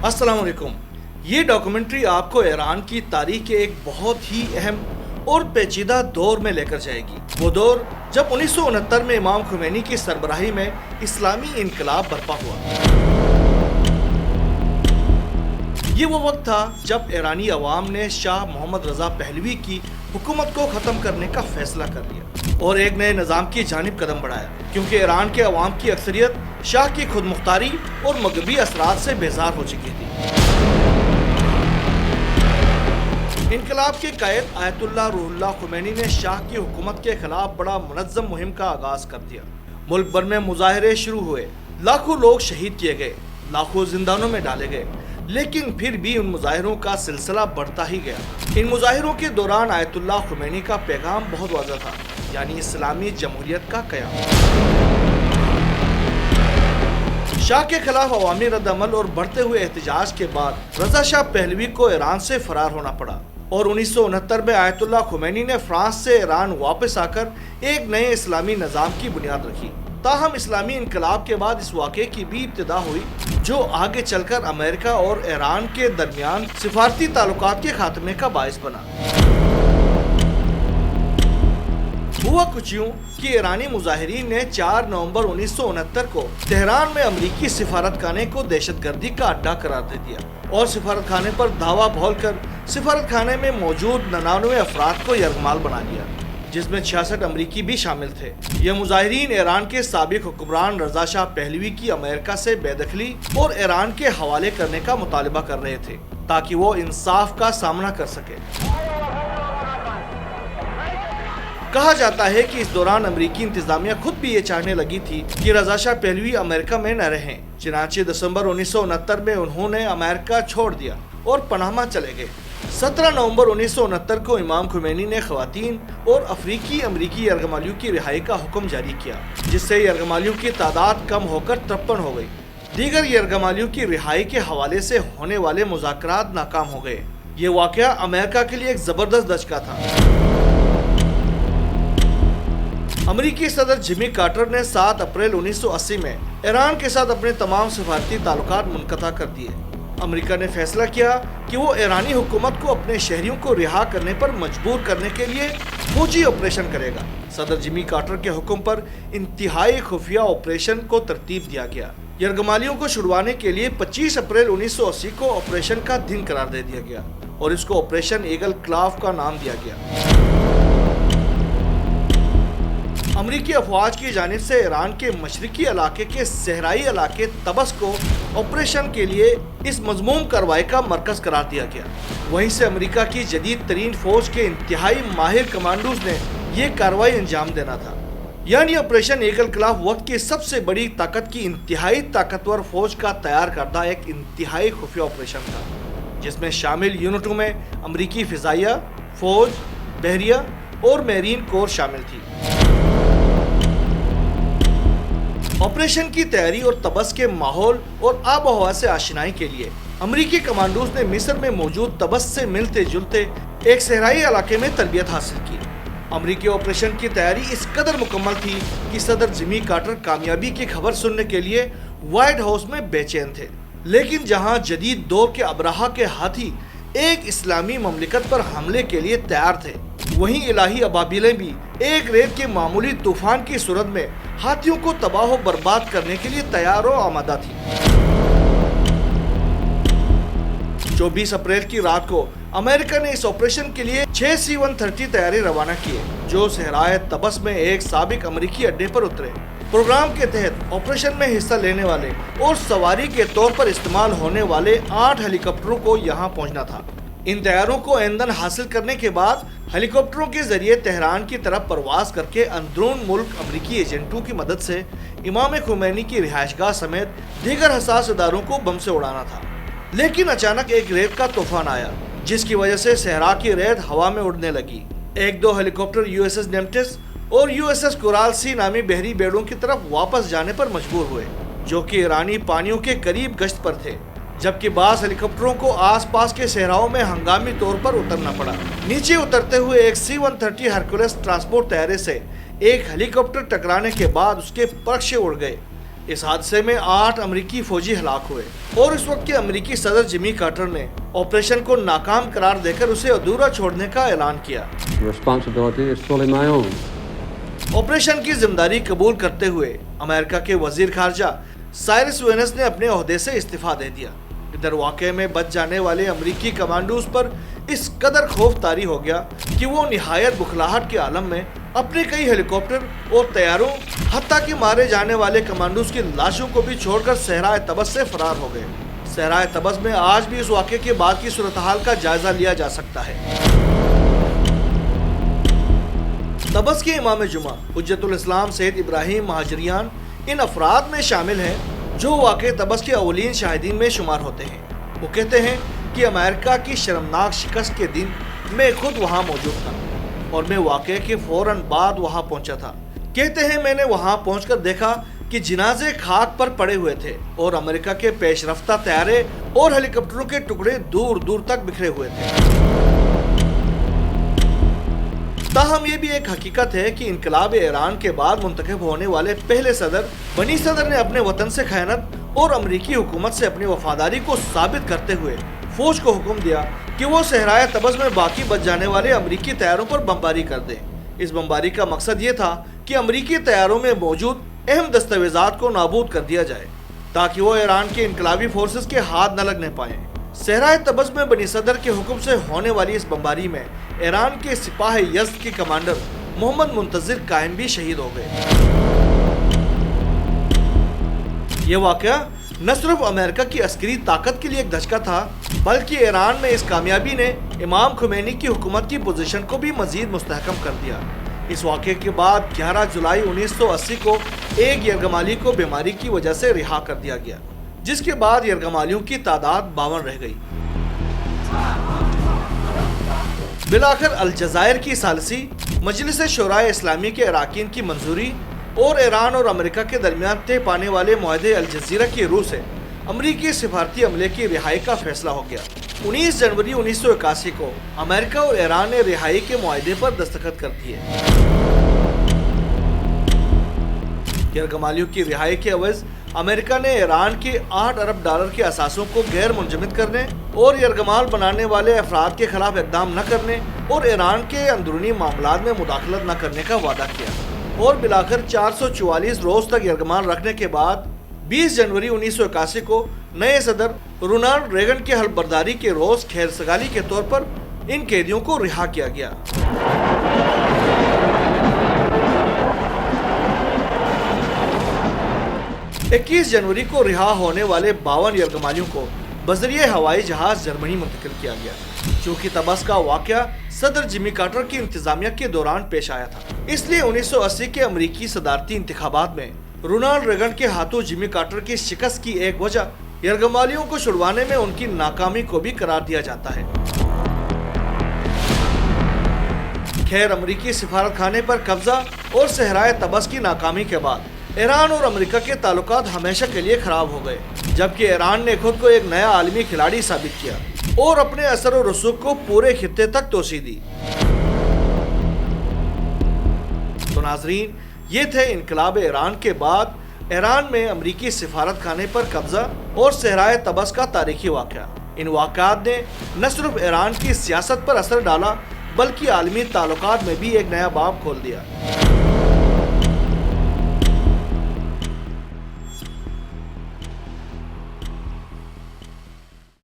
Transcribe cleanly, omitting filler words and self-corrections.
अस्सलाम वालेकुम। ये डॉक्यूमेंट्री आपको ईरान की तारीख के एक बहुत ही अहम और पेचीदा दौर में लेकर जाएगी। वो दौर जब 1969 में इमाम खुमैनी की सरबराही में इस्लामी इनकलाब बर्पा हुआ। ये वो वक्त था जब ईरानी अवाम ने शाह मोहम्मद रजा पहलवी की हुकूमत को ख़त्म करने का फैसला कर लिया और एक नए निज़ाम की जानिब कदम बढ़ाया, क्योंकि ईरान के अवाम की अक्सरियत शाह की खुद मुख्तारी और मगरबी असरात से बेजार हो चुकी थी। इनकलाब के कायद आयतुल्लाह रूहुल्लाह खुमैनी ने शाह की हुकूमत के खिलाफ बड़ा मुनज़्ज़म मुहिम का आगाज़ कर दिया। मुल्क भर में मुजाहरे शुरू हुए, लाखों लोग शहीद किए गए, लाखों जिंदानों में डाले गए, लेकिन फिर भी उन मुजाहिरों का सिलसिला बढ़ता ही गया। इन मुजाहिरों के दौरान आयतुल्लाह खुमैनी का पैगाम बहुत वाज़ेह था, यानी इस्लामी जमहूरियत का क़याम। शाह के खिलाफ अवामी रद्द-अमल और बढ़ते हुए एहतजाज के बाद रजा शाह पहलवी को ईरान से फरार होना पड़ा और 1969 में आयतुल्लाह खुमैनी ने फ्रांस से ईरान वापस आकर एक नए इस्लामी निज़ाम की बुनियाद रखी। ताहम इस्लामी इनकलाब के बाद इस वाक़े की भी इब्तिदा हुई जो आगे चलकर अमेरिका और ईरान के दरमियान सिफारती ताल्लुकात के खात्मे का बाइस बना। हुआ कुछ यूं कि ईरानी मुजाहिरीन ने 4 नवंबर 1969 को तेहरान में अमरीकी सिफारतखाने को दहशतगर्दी का अड्डा करार दे दिया और सिफारतखाने पर धावा बोलकर सिफारतखाने में मौजूद 99 अफराद को यरगमाल बना दिया, जिसमें 66 अमरीकी भी शामिल थे। ये मुजाहिरीन ईरान के साबिक हुक्मरान रजा शाह पहलवी की अमेरिका से बेदखली और ईरान के हवाले करने का मुतालिबा कर रहे थे ताकि वो इंसाफ का सामना कर सके। कहा जाता है कि इस दौरान अमरीकी इंतजामिया खुद भी ये चाहने लगी थी कि रजा शाह पहलवी अमेरिका में न रहें। चुनांचे दिसंबर 1969 में उन्होंने अमेरिका छोड़ दिया और पनामा चले गए। 17 नवंबर 1969 को इमाम खुमैनी ने ख़वातीन और अफ्रीकी अमरीकी यरगमालियों की रिहाई का हुक्म जारी किया, जिससे यरगमालियों की तादाद कम होकर 53 हो गई। दीगर यरगमालियों की रिहाई के हवाले से होने वाले मुज़ाकरात नाकाम हो गए। ये वाक़या अमेरिका के लिए एक ज़बरदस्त दचका था। अमरीकी सदर जिमी कार्टर ने 7 अप्रैल 1980 में ईरान के साथ अपने तमाम सफारती ताल्लुकात मुनक़ता कर दिए। अमेरिका ने फैसला किया कि वो ईरानी हुकूमत को अपने शहरियों को रिहा करने पर मजबूर करने के लिए फौजी ऑपरेशन करेगा। सदर जिमी कार्टर के हुक्म पर इंतहाई खुफिया ऑपरेशन को तरतीब दिया गया। यरगमालियों को छुड़वाने के लिए 25 अप्रैल 1980 को ऑपरेशन का दिन करार दे दिया गया और इसको ऑपरेशन ईगल क्लाव का नाम दिया गया। अमरीकी अफवाज की जानिब से ईरान के मशरिकी इलाके के सहराई इलाके तबस को ऑपरेशन के लिए इस मजमूम कार्रवाई का मरकज करार दिया गया। वहीं से अमेरिका की जदीद तरीन फौज के इंतहाई माहिर कमांडोज ने यह कार्रवाई अंजाम देना था। यानी ऑपरेशन ईगल क्लाव वक्त की सबसे बड़ी ताकत की इंतहाई ताकतवर फौज का तैयार करदा एक इंतहाई खुफिया ऑपरेशन था, जिसमें शामिल यूनिटों में अमरीकी फिजाइया फौज, बहरिया और मेरीन कोर शामिल थी। ऑपरेशन की तैयारी और तबस के माहौल और आब हवा से आशनाई के लिए अमरीकी कमांडोज ने मिस्र में मौजूद तबस से मिलते जुलते एक सहराई इलाके में तरबियत हासिल की। अमरीकी ऑपरेशन की तैयारी इस कदर मुकम्मल थी कि सदर जिमी कार्टर कामयाबी की खबर सुनने के लिए व्हाइट हाउस में बेचैन थे। लेकिन जहां जदीद दौर के अब्राहा के हाथी एक इस्लामी ममलिकत पर हमले के लिए तैयार थे, वहीं इलाही अबाबिलें भी एक रेत के मामूली तूफान की सूरत में हाथियों को तबाह और बर्बाद करने के लिए तैयार और आमादा थी। 24 अप्रैल की रात को अमेरिका ने इस ऑपरेशन के लिए 6 C-130 तैयारी रवाना किए, जो सहराए तबस में एक साबिक अमरीकी अड्डे पर उतरे। प्रोग्राम के तहत ऑपरेशन में हिस्सा लेने वाले और सवारी के तौर पर इस्तेमाल होने वाले 8 हेलीकॉप्टरों को यहाँ पहुँचना था। इन तैयारों को ईंधन हासिल करने के बाद हेलीकॉप्टरों के जरिए तेहरान की तरफ परवाज करके अंदरून मुल्क अमरीकी एजेंटों की मदद से इमाम खुमैनी की रिहाइशगाह समेत दीगर हसास इदारों को बम से उड़ाना था। लेकिन अचानक एक रेत का तूफान आया, जिसकी वजह से सहरा की रेत हवा में उड़ने लगी। 1-2 हेलीकॉप्टर USS नेमटिस और USS कोराल सी नामी बहरी बेड़ों की तरफ वापस जाने पर मजबूर हुए, जो कि ईरानी पानियों के करीब गश्त पर थे, जबकि बास हेलीकॉप्टरों को आसपास के सहराओं में हंगामी तौर पर उतरना पड़ा। नीचे उतरते हुए एक C-130 हरकुलस ट्रांसपोर्ट तैयारे से एक हेलीकॉप्टर टकराने के बाद उसके परख से उड़ गए, इस हादसे में 8 अमरीकी फौजी हलाक हुए और इस वक्त के अमरीकी सदर जिमी कार्टर ने ऑपरेशन को नाकाम करार देकर उसे अधूरा छोड़ने का ऐलान किया। ऑपरेशन की जिम्मेदारी कबूल करते हुए अमेरिका के वजीर खारजा साइरस वेनेस ने अपने ओहदे से इस्तीफा दे दिया। इधर वाक़े में बच जाने वाले अमरीकी कमांडोज पर इस कदर खौफ तारी हो गया कि वो निहायत बुखलाहट के आलम में अपने कई हेलीकॉप्टर और तैयारों हत्ता कि मारे जाने वाले कमांडोज की लाशों को भी छोड़कर सहराए तबस से फरार हो गए। सहराए तबस में आज भी इस वाक़े के बाद की सूरत हाल का जायजा लिया जा सकता है। तबस के इमाम जुमा हुज्जतुल इस्लाम सैयद इब्राहिम महाजरियान इन अफराद में शामिल हैं जो वाक़े तबस के अवलीन शाहिदीन में शुमार होते हैं। वो कहते हैं कि अमेरिका की शर्मनाक शिकस्त के दिन मैं खुद वहाँ मौजूद था और मैं वाक़े के फौरन बाद वहाँ पहुँचा था। कहते हैं मैंने वहाँ पहुँचकर देखा कि जिनाजे खाक पर पड़े हुए थे और अमेरिका के पेशरफ्ता तैयारे और हेलीकॉप्टरों के टुकड़े दूर दूर तक बिखरे हुए थे। ताहम ये भी एक हकीकत है कि इनकलाब ईरान के बाद मुंतखब होने वाले पहले सदर बनी सदर ने अपने वतन से खयानत और अमरीकी हुकूमत से अपनी वफादारी को साबित करते हुए फौज को हुक्म दिया कि वो सहराए तबस में बाकी बच जाने वाले अमरीकी तैयारों पर बमबारी कर दें। इस बमबारी का मकसद ये था कि अमरीकी तैयारों में मौजूद अहम दस्तावेजात को नाबूद कर दिया जाए ताकि वो ईरान के इनकलाबी फोर्सेस के हाथ न लगने पाए। सहराए तबस में बनी सदर के हुक्म से होने वाली इस बमबारी में ईरान के सिपाह यज़्द के कमांडर मोहम्मद मुंतजिर कायम भी शहीद हो गए। ये वाक़या न सिर्फ अमेरिका की अस्करी ताकत के लिए एक धचका था बल्कि ईरान में इस कामयाबी ने इमाम खुमैनी की हुकूमत की पोजीशन को भी मजीद मुस्तहकम कर दिया। इस वाक़े के बाद 11 जुलाई 1980 को एक यरगमाली को बीमारी की वजह से रिहा कर दिया गया, जिसके बाद यरगमालियों की तादाद 52 रह गई। बिलाखिर अलजायर की सालसी मजलिस शोराए इस्लामी के अराकीन की मंजूरी और ईरान और अमेरिका के दरमियान तय पाने वाले मुआहदे अल जज़ीरा की रूह से अमरीकी सिफारती अमले की रिहाई का फैसला हो गया। 19 जनवरी 1981 को अमेरिका और ईरान ने रिहाई के मुआहदे पर दस्तखत कर दिए। यरगमालियों की रिहाई के एवज अमेरिका ने ईरान के 8 अरब डॉलर के असासों को गैर मुंजमद करने और यरगमाल बनाने वाले अफराद के खिलाफ इकदाम न करने और ईरान के अंदरूनी मामलात में मुदाखलत न करने का वादा किया और बिलाखिर 444 रोज तक यरगमाल रखने के बाद 20 जनवरी 1981 को नए सदर रोनाल्ड रेगन के हलबर्दारी के रोज खैरसगाली के तौर पर इन कैदियों को रिहा किया गया। 21 जनवरी को रिहा होने वाले 52 यरगमालियों को बजरिए हवाई जहाज जर्मनी मुंतकिल किया गया। चूँकि तबस का वाक़या सदर जिमी कार्टर की इंतजामिया के दौरान पेश आया था, इसलिए 1980 के अमरीकी सदारती इंतखाबात में रोनाल्ड रेगन के हाथों जिमी कार्टर की शिकस्त की एक वजह यरगमालियों को छुड़वाने में उनकी नाकामी को भी करार दिया जाता है। खैर, अमरीकी सिफारत खाने पर कब्जा और सहराए तबस की नाकामी के बाद ईरान और अमेरिका के ताल्लुकात हमेशा के लिए खराब हो गए, जबकि ईरान ने खुद को एक नया आलमी खिलाड़ी साबित किया और अपने असर और रसूख को पूरे खित्ते तक तोसी दी। तो नाजरीन, ये थे इनकलाब ईरान के बाद ईरान में अमरीकी सिफारत खाने पर कब्जा और सहराए तबस का तारीखी वाक़या। इन वाक़यात ने न सिर्फ ईरान की सियासत पर असर डाला बल्कि आलमी ताल्लुकात में भी एक नया बाब खोल दिया।